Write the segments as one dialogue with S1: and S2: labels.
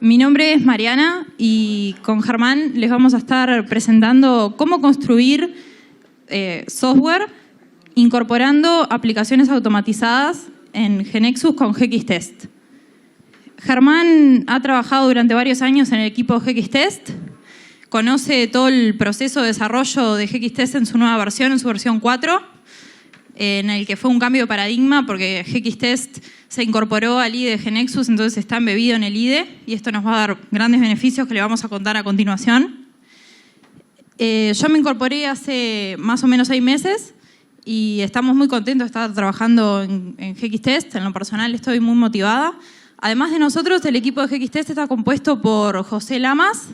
S1: Mi nombre es Mariana y con Germán les vamos a estar presentando cómo construir software incorporando aplicaciones automatizadas en GeneXus con GXTest. Germán ha trabajado durante varios años en el equipo GXTest, conoce todo el proceso de desarrollo de GXTest en su nueva versión, en su versión 4, en el que fue un cambio de paradigma porque GXTest se incorporó al IDE de GeneXus, entonces está embebido en el IDE y esto nos va a dar grandes beneficios que le vamos a contar a continuación. Yo me incorporé hace más o menos 6 meses y estamos muy contentos de estar trabajando en GXTest. En lo personal estoy muy motivada. Además de nosotros, el equipo de GXTest está compuesto por José Lamas,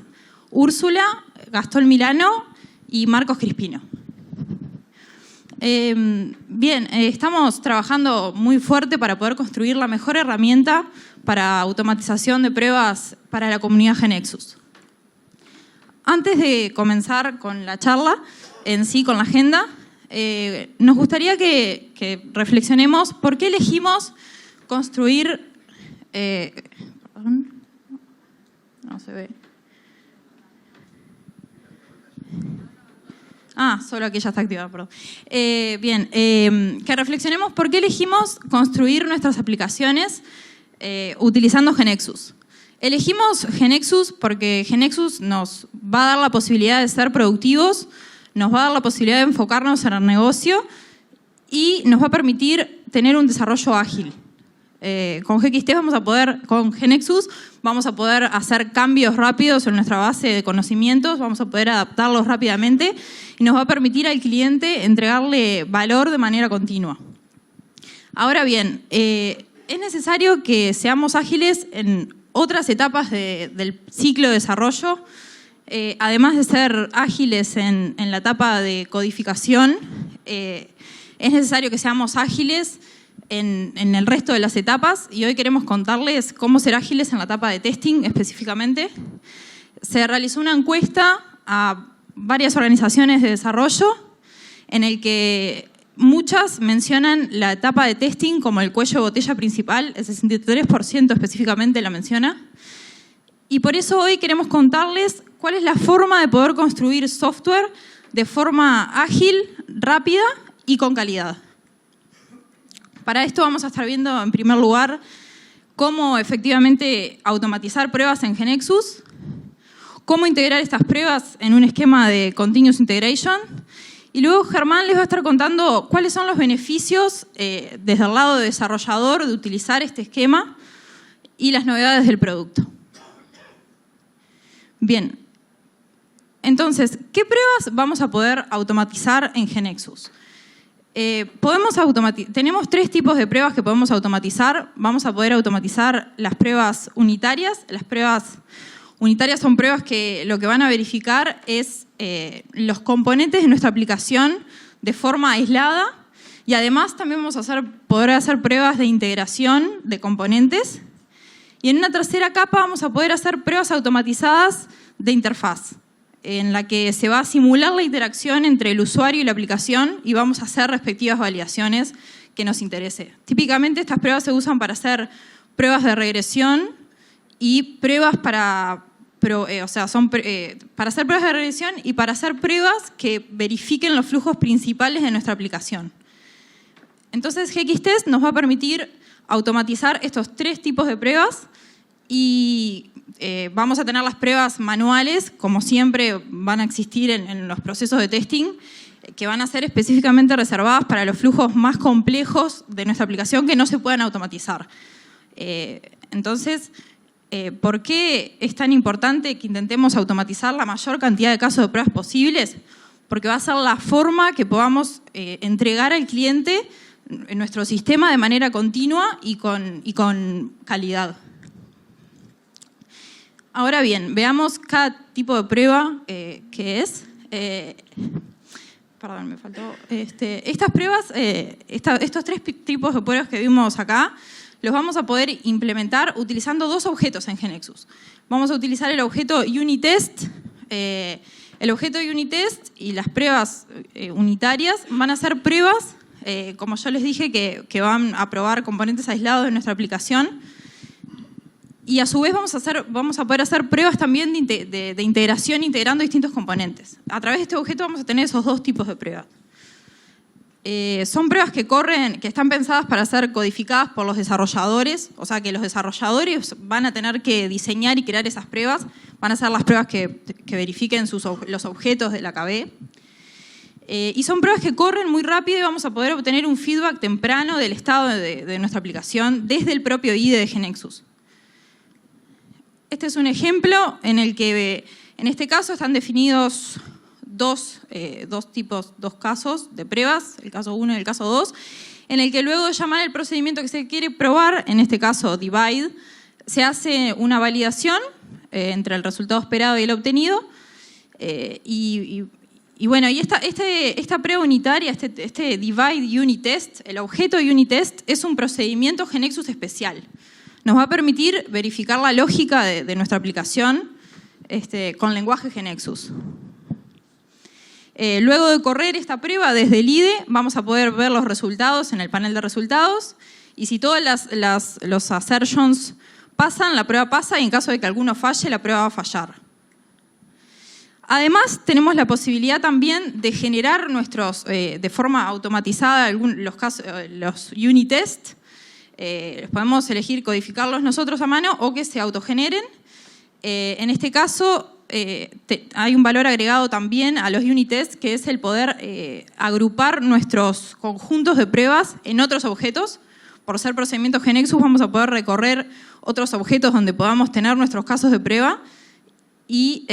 S1: Úrsula, Gastón Milano y Marcos Crispino. Bien, estamos trabajando muy fuerte para poder construir la mejor herramienta para automatización de pruebas para la comunidad GeneXus. Antes de comenzar con la charla en sí, con la agenda, nos gustaría que reflexionemos por qué elegimos construir... perdón, no se ve. Solo aquí ya está activada, perdón. Bien, que reflexionemos por qué elegimos construir nuestras aplicaciones utilizando GeneXus. Elegimos GeneXus porque GeneXus nos va a dar la posibilidad de ser productivos, nos va a dar la posibilidad de enfocarnos en el negocio y nos va a permitir tener un desarrollo ágil. Con GXT con GeneXus vamos a poder hacer cambios rápidos en nuestra base de conocimientos, vamos a poder adaptarlos rápidamente y nos va a permitir al cliente entregarle valor de manera continua. Ahora bien, es necesario que seamos ágiles en otras etapas del ciclo de desarrollo. Además de ser ágiles en la etapa de codificación, es necesario que seamos ágiles en el resto de las etapas y hoy queremos contarles cómo ser ágiles en la etapa de testing específicamente. Se realizó una encuesta a varias organizaciones de desarrollo en el que muchas mencionan la etapa de testing como el cuello de botella principal, el 63% específicamente la menciona. Y por eso hoy queremos contarles cuál es la forma de poder construir software de forma ágil, rápida y con calidad. Para esto vamos a estar viendo en primer lugar cómo efectivamente automatizar pruebas en GeneXus, cómo integrar estas pruebas en un esquema de Continuous Integration y luego Germán les va a estar contando cuáles son los beneficios desde el lado de desarrollador de utilizar este esquema y las novedades del producto. Bien, entonces, ¿qué pruebas vamos a poder automatizar en GeneXus? Tenemos 3 tipos de pruebas que podemos automatizar. Vamos a poder automatizar las pruebas unitarias. Las pruebas unitarias son pruebas que lo que van a verificar es los componentes de nuestra aplicación de forma aislada y además también vamos a poder hacer pruebas de integración de componentes. Y en una tercera capa vamos a poder hacer pruebas automatizadas de interfaz, en la que se va a simular la interacción entre el usuario y la aplicación y vamos a hacer respectivas validaciones que nos interese. Típicamente estas pruebas se usan para hacer pruebas de regresión y pruebas para hacer pruebas de regresión y para hacer pruebas que verifiquen los flujos principales de nuestra aplicación. Entonces GXTest nos va a permitir automatizar estos 3 tipos de pruebas y vamos a tener las pruebas manuales, como siempre van a existir en los procesos de testing, que van a ser específicamente reservadas para los flujos más complejos de nuestra aplicación que no se puedan automatizar. Entonces, ¿por qué es tan importante que intentemos automatizar la mayor cantidad de casos de pruebas posibles? Porque va a ser la forma que podamos entregar al cliente en nuestro sistema de manera continua y con calidad. Ahora bien, veamos cada tipo de prueba que es. Perdón, me faltó. Estas pruebas, estos 3 tipos de pruebas que vimos acá, los vamos a poder implementar utilizando 2 objetos en GeneXus. Vamos a utilizar el objeto UniTest. El objeto UniTest y las pruebas unitarias van a ser pruebas, como yo les dije, que van a probar componentes aislados de nuestra aplicación. Y a su vez vamos a poder hacer pruebas también de integración integrando distintos componentes. A través de este objeto vamos a tener esos dos tipos de pruebas. Son pruebas que están pensadas para ser codificadas por los desarrolladores, o sea que los desarrolladores van a tener que diseñar y crear esas pruebas, van a ser las pruebas que verifiquen los objetos de la KB. Y son pruebas que corren muy rápido y vamos a poder obtener un feedback temprano del estado de nuestra aplicación desde el propio IDE de GeneXus. Este es un ejemplo en el que, en este caso, están definidos dos casos de pruebas, el caso 1 y el caso 2, en el que luego de llamar el procedimiento que se quiere probar, en este caso divide, se hace una validación entre el resultado esperado y el obtenido, y bueno, y esta prueba unitaria, este divide unit test, el objeto unit test, es un procedimiento GeneXus especial. Nos va a permitir verificar la lógica de nuestra aplicación con lenguaje GeneXus. Luego de correr esta prueba desde el IDE, vamos a poder ver los resultados en el panel de resultados, y si todos los assertions pasan, la prueba pasa, y en caso de que alguno falle, la prueba va a fallar. Además, tenemos la posibilidad también de generar de forma automatizada los unit test. Podemos elegir codificarlos nosotros a mano o que se autogeneren. En este caso, hay un valor agregado también a los unit tests, que es el poder agrupar nuestros conjuntos de pruebas en otros objetos. Por ser procedimientos GeneXus, vamos a poder recorrer otros objetos donde podamos tener nuestros casos de prueba y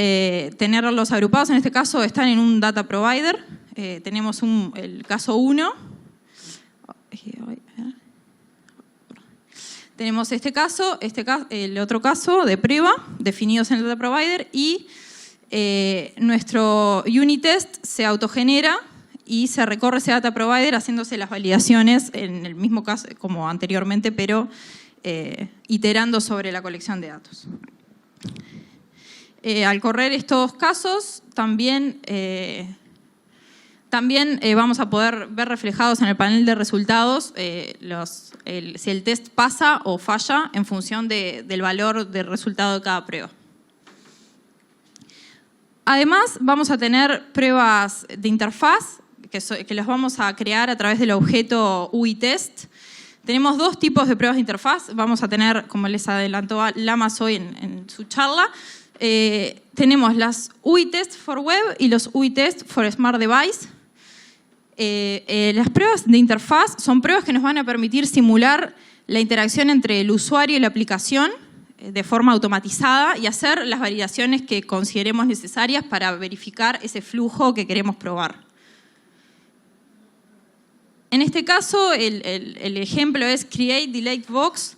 S1: tenerlos agrupados. En este caso están en un data provider. Tenemos el caso 1. Tenemos este caso, el otro caso de prueba, definidos en el data provider, y nuestro unit test se autogenera y se recorre ese data provider haciéndose las validaciones en el mismo caso como anteriormente, pero iterando sobre la colección de datos. Al correr estos casos, también vamos a poder ver reflejados en el panel de resultados si el test pasa o falla en función del valor del resultado de cada prueba. Además, vamos a tener pruebas de interfaz que las vamos a crear a través del objeto UITest. Tenemos dos tipos de pruebas de interfaz. Vamos a tener, como les adelantó Lamas hoy en su charla, tenemos las UITest for Web y los UITest for Smart Device. Las pruebas de interfaz son pruebas que nos van a permitir simular la interacción entre el usuario y la aplicación de forma automatizada y hacer las validaciones que consideremos necesarias para verificar ese flujo que queremos probar. En este caso, el ejemplo es create delete box,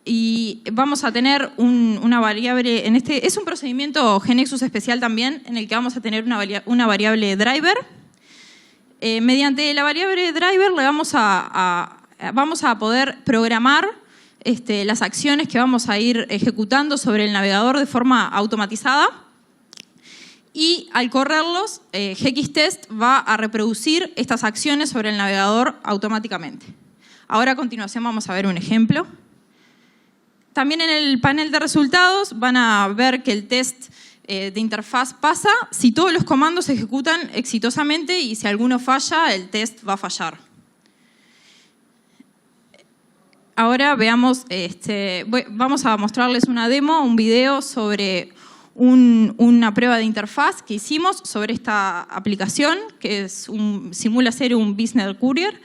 S1: y vamos a tener una variable, es un procedimiento GeneXus especial también, en el que vamos a tener una variable driver. Mediante la variable driver vamos a poder programar las acciones que vamos a ir ejecutando sobre el navegador de forma automatizada, y al correrlos, GXTest va a reproducir estas acciones sobre el navegador automáticamente. Ahora a continuación vamos a ver un ejemplo. También en el panel de resultados van a ver que el test de interfaz pasa si todos los comandos se ejecutan exitosamente, y si alguno falla, el test va a fallar. Ahora veamos, vamos a mostrarles una demo, un video sobre una prueba de interfaz que hicimos sobre esta aplicación, que simula ser un business courier,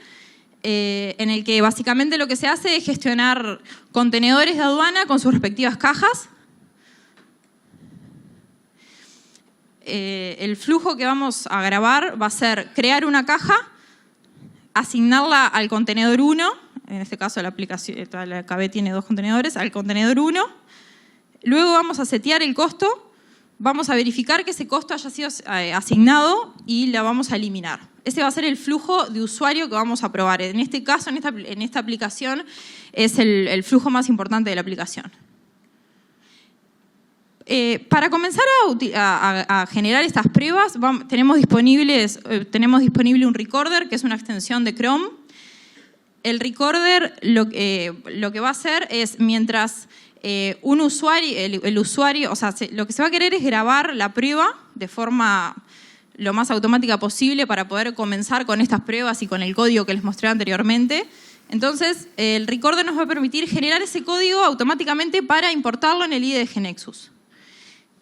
S1: en el que básicamente lo que se hace es gestionar contenedores de aduana con sus respectivas cajas. El flujo que vamos a grabar va a ser crear una caja, asignarla al contenedor 1, en este caso la KB tiene 2 contenedores, al contenedor 1. Luego vamos a setear el costo, vamos a verificar que ese costo haya sido asignado y la vamos a eliminar. Ese va a ser el flujo de usuario que vamos a probar. En este caso, en esta aplicación, es el flujo más importante de la aplicación. Para comenzar a generar estas pruebas, tenemos disponible un recorder, que es una extensión de Chrome. El recorder lo que va a hacer es, mientras un usuario, el usuario, o sea, lo que se va a querer es grabar la prueba de forma lo más automática posible para poder comenzar con estas pruebas y con el código que les mostré anteriormente. Entonces, el recorder nos va a permitir generar ese código automáticamente para importarlo en el IDE de GNexus.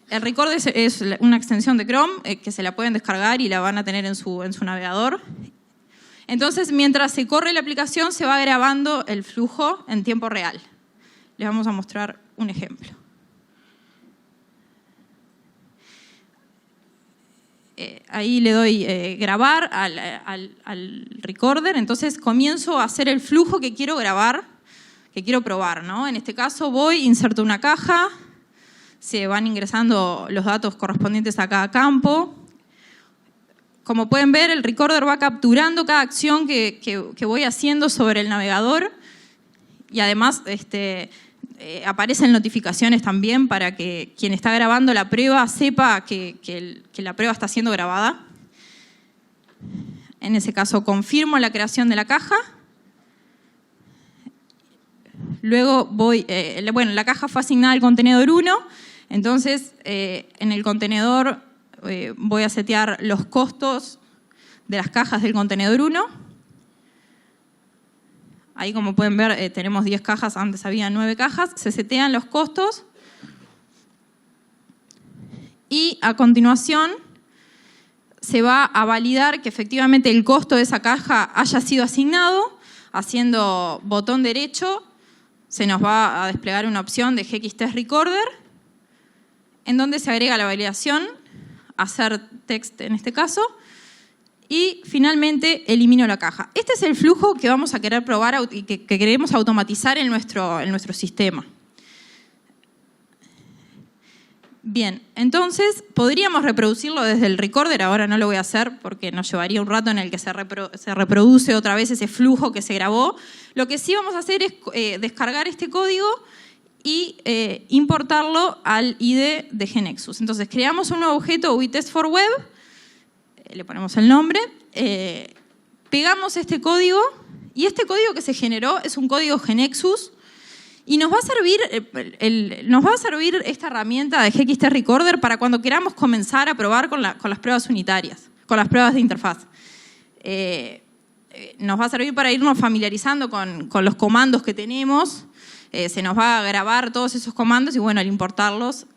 S1: El recorder es una extensión de Chrome que se la pueden descargar y la van a tener en su navegador. Entonces, mientras se corre la aplicación, se va grabando el flujo en tiempo real. Les vamos a mostrar un ejemplo. Ahí le doy grabar al recorder, entonces comienzo a hacer el flujo que quiero grabar, que quiero probar, ¿no? En este caso voy, inserto una caja, se van ingresando los datos correspondientes a cada campo. Como pueden ver, el recorder va capturando cada acción que voy haciendo sobre el navegador y además aparecen notificaciones también para que quien está grabando la prueba sepa que la prueba está siendo grabada. En ese caso confirmo la creación de la caja. Luego voy, bueno, la caja fue asignada al contenedor 1, entonces en el contenedor voy a setear los costos de las cajas del contenedor 1. Ahí, como pueden ver, tenemos 10 cajas, antes había 9 cajas. Se setean los costos. Y a continuación se va a validar que efectivamente el costo de esa caja haya sido asignado. Haciendo botón derecho, se nos va a desplegar una opción de GXTest Recorder, en donde se agrega la validación, hacer text en este caso, y finalmente elimino la caja. Este es el flujo que vamos a querer probar y que queremos automatizar en nuestro sistema. Bien, entonces podríamos reproducirlo desde el recorder, ahora no lo voy a hacer porque nos llevaría un rato en el que se reproduce otra vez ese flujo que se grabó. Lo que sí vamos a hacer es descargar este código y importarlo al IDE de GNexus. Entonces creamos un nuevo objeto UITest for Web, le ponemos el nombre, pegamos este código y este código que se generó es un código GNexus y nos va a servir esta herramienta de GXTest Recorder para cuando queramos comenzar a probar con las pruebas unitarias, con las pruebas de interfaz. Nos va a servir para irnos familiarizando con los comandos que tenemos, se nos va a grabar todos esos comandos y bueno, al importarlos...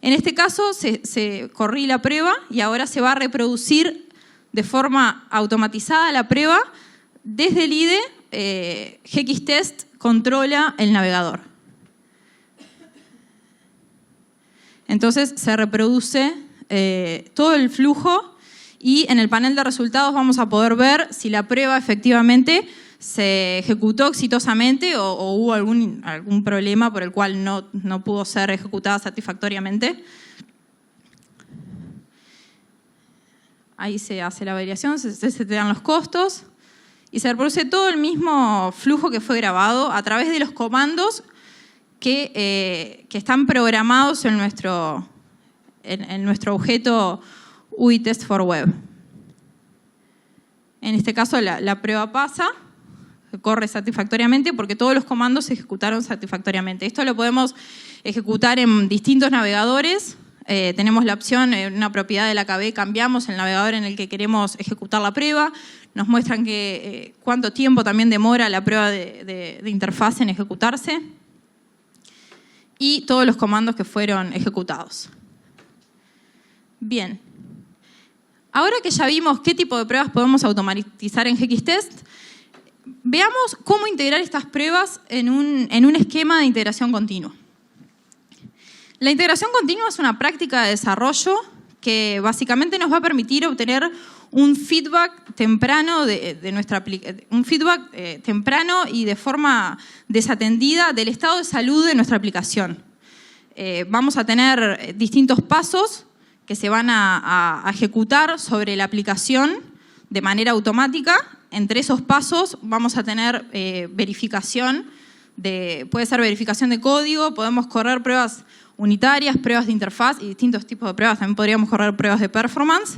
S1: En este caso se corrí la prueba y ahora se va a reproducir de forma automatizada la prueba desde el IDE. GXTest controla el navegador. Entonces se reproduce todo el flujo y en el panel de resultados vamos a poder ver si la prueba efectivamente se ejecutó exitosamente o hubo algún problema por el cual no pudo ser ejecutada satisfactoriamente. Ahí se hace la variación, se te dan los costos y se reproduce todo el mismo flujo que fue grabado a través de los comandos que están programados en nuestro objeto UITest for Web. En este caso la prueba pasa, corre satisfactoriamente porque todos los comandos se ejecutaron satisfactoriamente. Esto lo podemos ejecutar en distintos navegadores. Tenemos la opción, en una propiedad de la KB, cambiamos el navegador en el que queremos ejecutar la prueba. Nos muestran cuánto tiempo también demora la prueba de interfaz en ejecutarse. Y todos los comandos que fueron ejecutados. Bien. Ahora que ya vimos qué tipo de pruebas podemos automatizar en GXTest, veamos cómo integrar estas pruebas en un esquema de integración continua. La integración continua es una práctica de desarrollo que básicamente nos va a permitir obtener un feedback temprano temprano y de forma desatendida del estado de salud de nuestra aplicación. Vamos a tener distintos pasos que se van a ejecutar sobre la aplicación de manera automática. Entre esos pasos vamos a tener verificación, puede ser verificación de código, podemos correr pruebas unitarias, pruebas de interfaz y distintos tipos de pruebas. También podríamos correr pruebas de performance.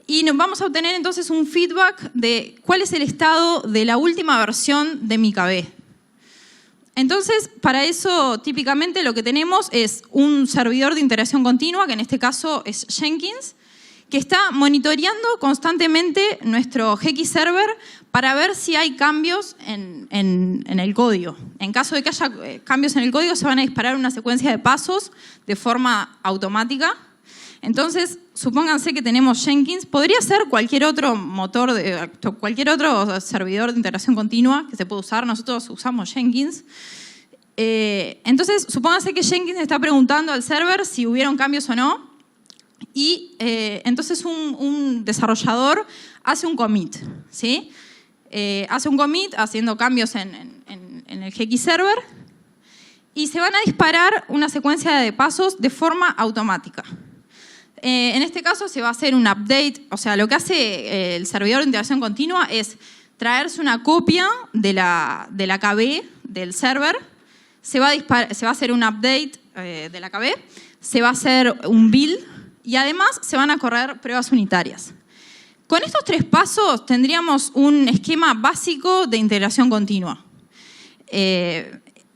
S1: Y nos vamos a obtener entonces un feedback de cuál es el estado de la última versión de mi KB. Entonces, para eso, típicamente lo que tenemos es un servidor de integración continua, que en este caso es Jenkins, que está monitoreando constantemente nuestro GX server para ver si hay cambios en el código. En caso de que haya cambios en el código, se van a disparar una secuencia de pasos de forma automática. Entonces, supónganse que tenemos Jenkins. Podría ser cualquier otro motor, cualquier otro servidor de integración continua que se puede usar. Nosotros usamos Jenkins. Entonces, supónganse que Jenkins está preguntando al server si hubieron cambios o no. Y entonces un desarrollador hace un commit, ¿sí? Hace un commit haciendo cambios en el GX server y se van a disparar una secuencia de pasos de forma automática. En este caso se va a hacer un update, o sea, lo que hace el servidor de integración continua es traerse una copia de la KB del server, se va a hacer un update de la KB, se va a hacer un build y además se van a correr pruebas unitarias. Con estos 3 pasos tendríamos un esquema básico de integración continua.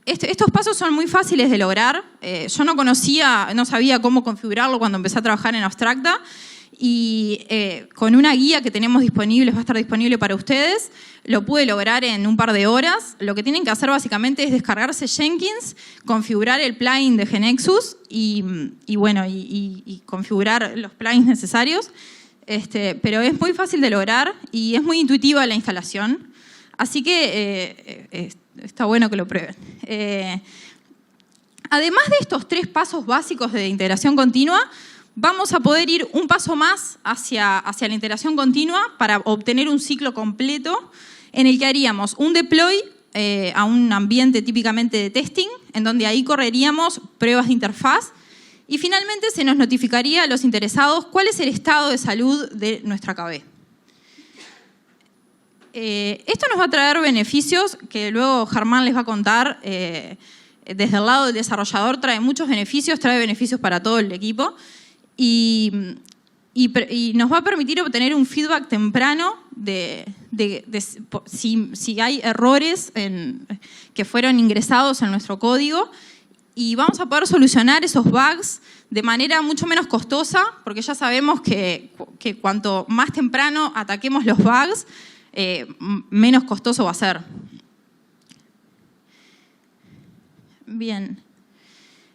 S1: Estos pasos son muy fáciles de lograr. Yo no sabía cómo configurarlo cuando empecé a trabajar en Abstracta y con una guía que tenemos disponible, va a estar disponible para ustedes, lo pude lograr en un par de horas. Lo que tienen que hacer básicamente es descargarse Jenkins, configurar el plugin de GeneXus y configurar los plugins necesarios. Pero es muy fácil de lograr y es muy intuitiva la instalación. Así que está bueno que lo prueben. Además de estos 3 pasos básicos de integración continua, vamos a poder ir un paso más hacia la integración continua para obtener un ciclo completo en el que haríamos un deploy a un ambiente típicamente de testing, en donde ahí correríamos pruebas de interfaz y finalmente se nos notificaría a los interesados cuál es el estado de salud de nuestra KB. Esto nos va a traer beneficios que luego Germán les va a contar. Desde el lado del desarrollador trae muchos beneficios, trae beneficios para todo el equipo y nos va a permitir obtener un feedback temprano de si hay errores que fueron ingresados en nuestro código y vamos a poder solucionar esos bugs de manera mucho menos costosa, porque ya sabemos que cuanto más temprano ataquemos los bugs, menos costoso va a ser. Bien.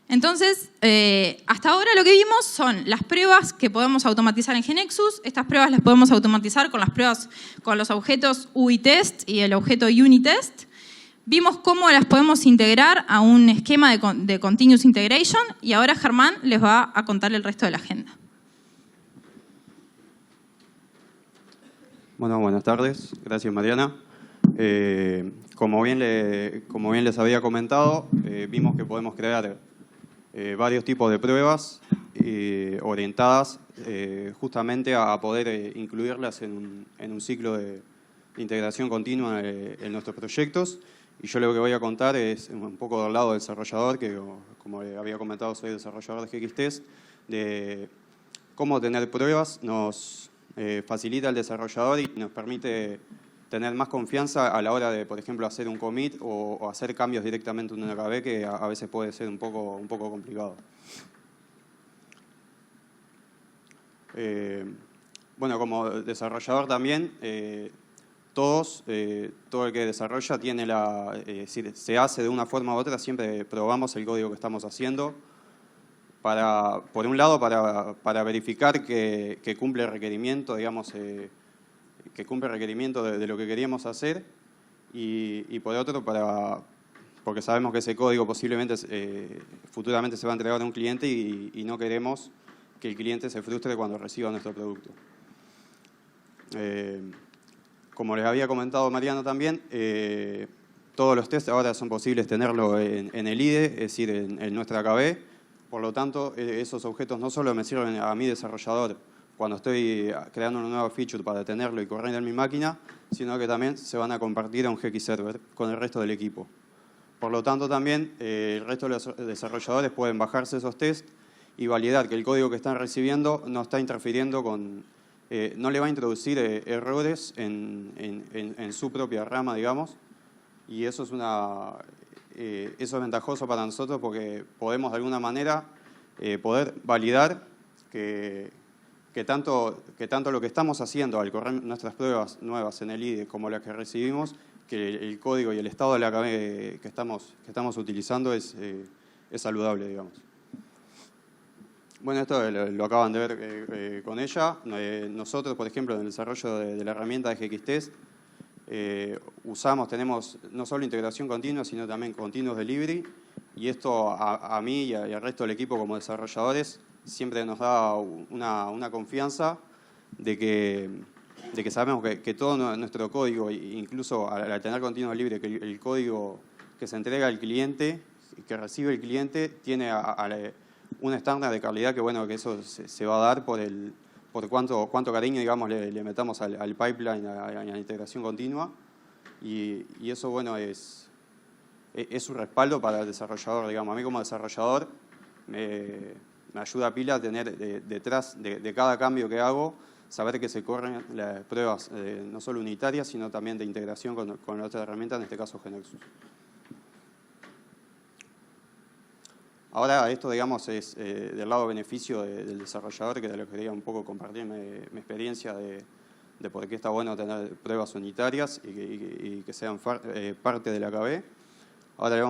S1: Entonces, hasta ahora lo que vimos son las pruebas que podemos automatizar en GeneXus. Estas pruebas las podemos automatizar con las pruebas con los objetos UITest y el objeto UniTest. Vimos cómo las podemos integrar a un esquema de Continuous Integration y ahora Germán les va a contar el resto de la agenda.
S2: Bueno, buenas tardes. Gracias, Mariana. Como bien les había comentado, vimos que podemos crear varios tipos de pruebas orientadas justamente a poder incluirlas en un ciclo de integración continua en nuestros proyectos. Y yo lo que voy a contar es un poco del lado del desarrollador, que como había comentado soy desarrollador de GXTest, de cómo tener pruebas nos facilita al desarrollador y nos permite tener más confianza a la hora de, por ejemplo, hacer un commit o hacer cambios directamente en una KB, que a veces puede ser un poco complicado. Bueno, como desarrollador también, todo el que desarrolla tiene se hace de una forma u otra, siempre probamos el código que estamos haciendo, por un lado, para verificar que cumple el requerimiento, digamos, que cumple el requerimiento de lo que queríamos hacer y por otro, porque sabemos que ese código posiblemente futuramente se va a entregar a un cliente y no queremos que el cliente se frustre cuando reciba nuestro producto. Como les había comentado Mariano también, todos los tests ahora son posibles tenerlo en el IDE, es decir, en nuestra KB. Por lo tanto, esos objetos no solo me sirven a mi desarrollador cuando estoy creando una nueva feature para tenerlo y correr en mi máquina, sino que también se van a compartir a un GX Server con el resto del equipo. Por lo tanto, también el resto de los desarrolladores pueden bajarse esos tests y validar que el código que están recibiendo no está interfiriendo no le va a introducir errores en su propia rama, digamos, y eso eso es ventajoso para nosotros porque podemos de alguna manera poder validar que tanto lo que estamos haciendo al correr nuestras pruebas nuevas en el IDE como las que recibimos, que el código y el estado de la KB que estamos utilizando es saludable, digamos. Bueno, esto lo acaban de ver con ella. Nosotros, por ejemplo, en el desarrollo de la herramienta de GXTest, tenemos no solo integración continua, sino también continuous delivery, y esto a mí y al resto del equipo como desarrolladores siempre nos da una confianza de que sabemos que todo nuestro código, incluso al tener continuous delivery, que el código que se entrega al cliente, que recibe el cliente, tiene un estándar de calidad que, bueno, que eso se va a dar por cuánto cariño, digamos, le metamos al pipeline, a la integración continua. Y eso, bueno, es un respaldo para el desarrollador, digamos. A mí como desarrollador me ayuda a pila a tener detrás de cada cambio que hago, saber que se corren las pruebas no solo unitarias, sino también de integración con la otra herramienta, en este caso GeneXus. Ahora esto, digamos, es del lado beneficio del desarrollador, que de lo que quería un poco compartir mi experiencia de por qué está bueno tener pruebas unitarias y que sean parte de la KB. Ahora le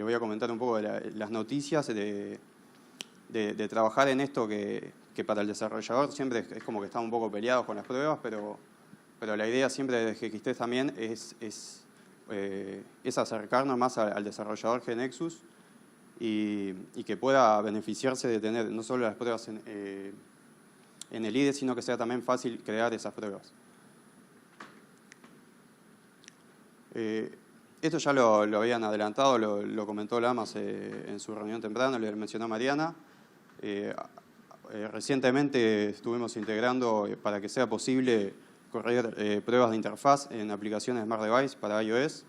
S2: voy a comentar un poco de las noticias de trabajar en esto que para el desarrollador siempre es como que estamos un poco peleados con las pruebas, pero la idea siempre de GXTest también es acercarnos más al desarrollador GeneXus y que pueda beneficiarse de tener no solo las pruebas en el IDE, sino que sea también fácil crear esas pruebas. Esto ya lo habían adelantado, lo comentó Lamas en su reunión temprana, le mencionó a Mariana. Recientemente estuvimos integrando para que sea posible correr pruebas de interfaz en aplicaciones Smart Device para iOS.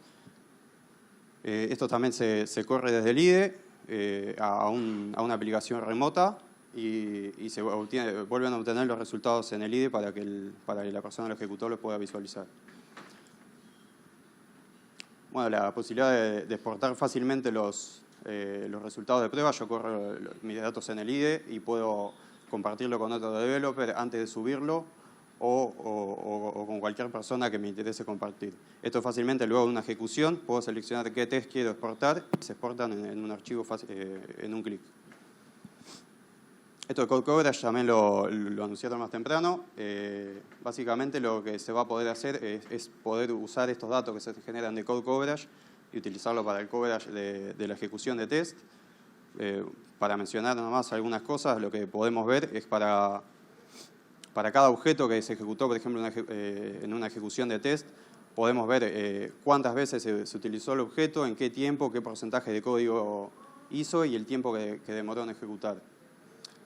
S2: Esto también se corre desde el IDE a una aplicación remota y se vuelven a obtener los resultados en el IDE para que la persona del ejecutor los pueda visualizar. Bueno, la posibilidad de exportar fácilmente los resultados de prueba. Yo corro mis datos en el IDE y puedo compartirlo con otro developer antes de subirlo o con cualquier persona que me interese compartir. Esto fácilmente luego de una ejecución puedo seleccionar qué test quiero exportar y se exportan en un archivo en un clic. Esto de Code Coverage también lo anunciaron más temprano. Básicamente lo que se va a poder hacer es poder usar estos datos que se generan de Code Coverage y utilizarlo para el coverage de la ejecución de test. Para mencionar nomás algunas cosas, lo que podemos ver es para cada objeto que se ejecutó, por ejemplo, en una ejecución de test, podemos ver cuántas veces se utilizó el objeto, en qué tiempo, qué porcentaje de código hizo y el tiempo que demoró en ejecutar.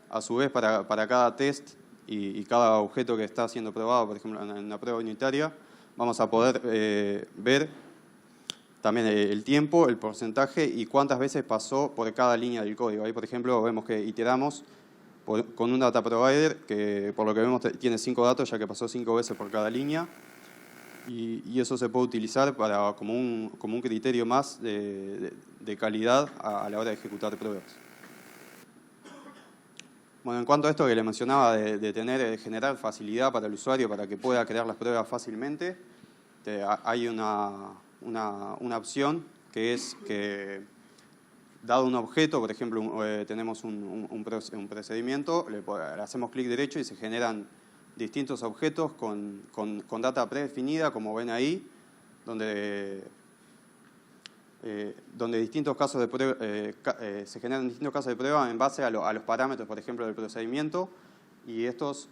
S2: A su vez, para cada test y cada objeto que está siendo probado, por ejemplo, en una prueba unitaria, vamos a poder ver también el tiempo, el porcentaje y cuántas veces pasó por cada línea del código. Ahí, por ejemplo, vemos que iteramos con un data provider que, por lo que vemos, tiene 5 datos, ya que pasó 5 veces por cada línea. Y eso se puede utilizar como un criterio más de calidad a la hora de ejecutar pruebas. Bueno, en cuanto a esto que le mencionaba de generar facilidad para el usuario para que pueda crear las pruebas fácilmente, hay una opción que es que, dado un objeto, por ejemplo, tenemos un procedimiento, le hacemos clic derecho y se generan distintos objetos con data predefinida, como ven ahí, donde distintos casos de prueba, se generan distintos casos de prueba en base a los parámetros, por ejemplo, del procedimiento, y estos,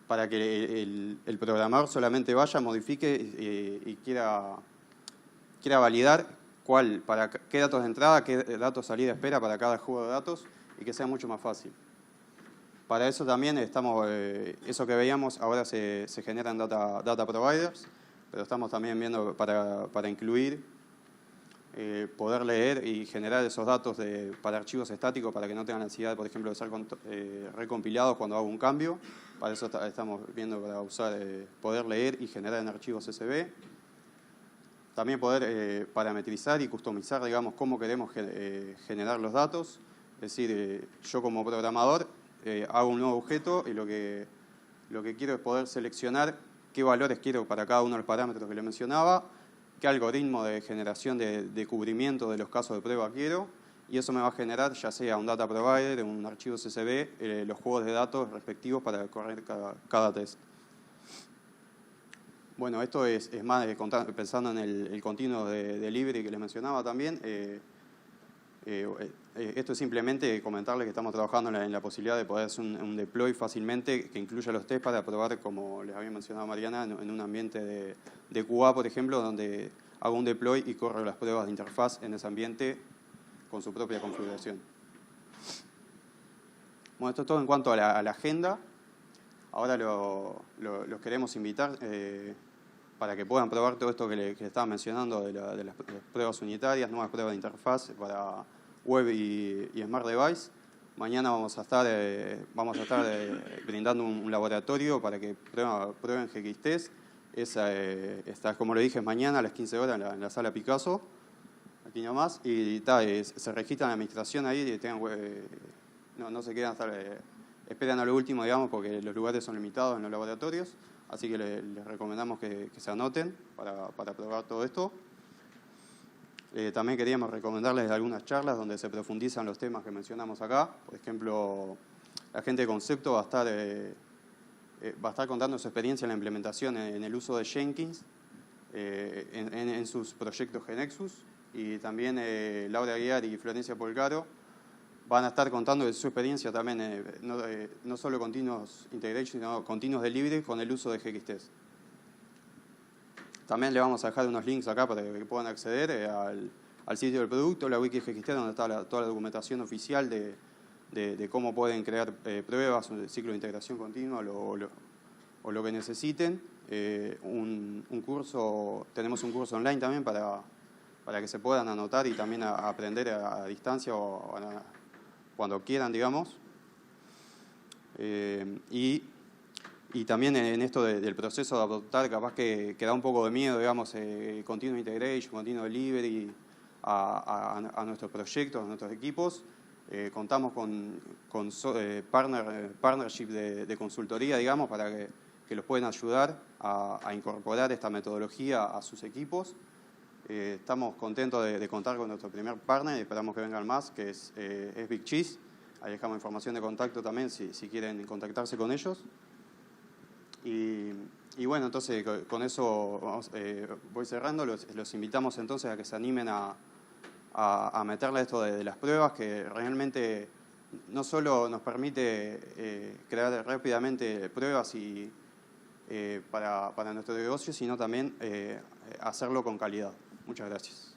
S2: para que el programador solamente vaya, modifique y quiera validar para qué datos de entrada, qué datos de salida espera para cada juego de datos y que sea mucho más fácil. Para eso también eso que veíamos, ahora se generan data providers, pero estamos también viendo para incluir, poder leer y generar esos datos para archivos estáticos para que no tengan necesidad, por ejemplo, de ser recompilados cuando hago un cambio. Para eso estamos viendo para usar, poder leer y generar en archivos CSV. También poder parametrizar y customizar, digamos, cómo queremos generar los datos. Es decir, yo como programador hago un nuevo objeto y lo que quiero es poder seleccionar qué valores quiero para cada uno de los parámetros que le mencionaba, qué algoritmo de generación de cubrimiento de los casos de prueba quiero, y eso me va a generar ya sea un data provider, un archivo CSV, los juegos de datos respectivos para correr cada test. Bueno, esto es más pensando en el continuo de delivery que les mencionaba también. Esto es simplemente comentarles que estamos trabajando en la posibilidad de poder hacer un deploy fácilmente que incluya los test para probar, como les había mencionado Mariana, en un ambiente de QA, por ejemplo, donde hago un deploy y corro las pruebas de interfaz en ese ambiente con su propia configuración. Bueno, esto es todo en cuanto a la agenda. Ahora los queremos invitar para que puedan probar todo esto que les estaba mencionando de las pruebas unitarias, nuevas pruebas de interfaz para web y Smart Device. Mañana vamos a estar brindando un laboratorio para que prueben GXTest. Está, como le dije, mañana a las 15 horas en la sala Picasso, aquí nomás. Y se registran la administración ahí, no se quedan esperan a lo último, digamos, porque los lugares son limitados en los laboratorios. Así que les recomendamos que se anoten para probar todo esto. También queríamos recomendarles algunas charlas donde se profundizan los temas que mencionamos acá. Por ejemplo, la gente de Concepto va a estar contando su experiencia en la implementación en el uso de Jenkins en sus proyectos GeneXus. Y también Laura Aguiar y Florencia Polcaro van a estar contando de su experiencia también, no solo Continuous Integration, sino Continuous Delivery con el uso de GXTest. También le vamos a dejar unos links acá para que puedan acceder al sitio del producto, la wiki GXTest, donde está toda la documentación oficial de cómo pueden crear pruebas, un ciclo de integración continua o lo que necesiten. Tenemos un curso online también para que se puedan anotar y también aprender a distancia o cuando quieran, digamos. Y también en esto del proceso de adoptar, capaz que da un poco de miedo, digamos, Continuous Integration, Continuous Delivery a nuestros proyectos, a nuestros equipos. Contamos con partnership de consultoría, digamos, para que los pueden ayudar a incorporar esta metodología a sus equipos. Estamos contentos de contar con nuestro primer partner y esperamos que vengan más, que es Big Cheese. Ahí dejamos información de contacto también si quieren contactarse con ellos. Y bueno, entonces con eso voy cerrando. Los invitamos entonces a que se animen a meterle esto de las pruebas, que realmente no solo nos permite crear rápidamente pruebas para nuestro negocio, sino también hacerlo con calidad. Muchas gracias.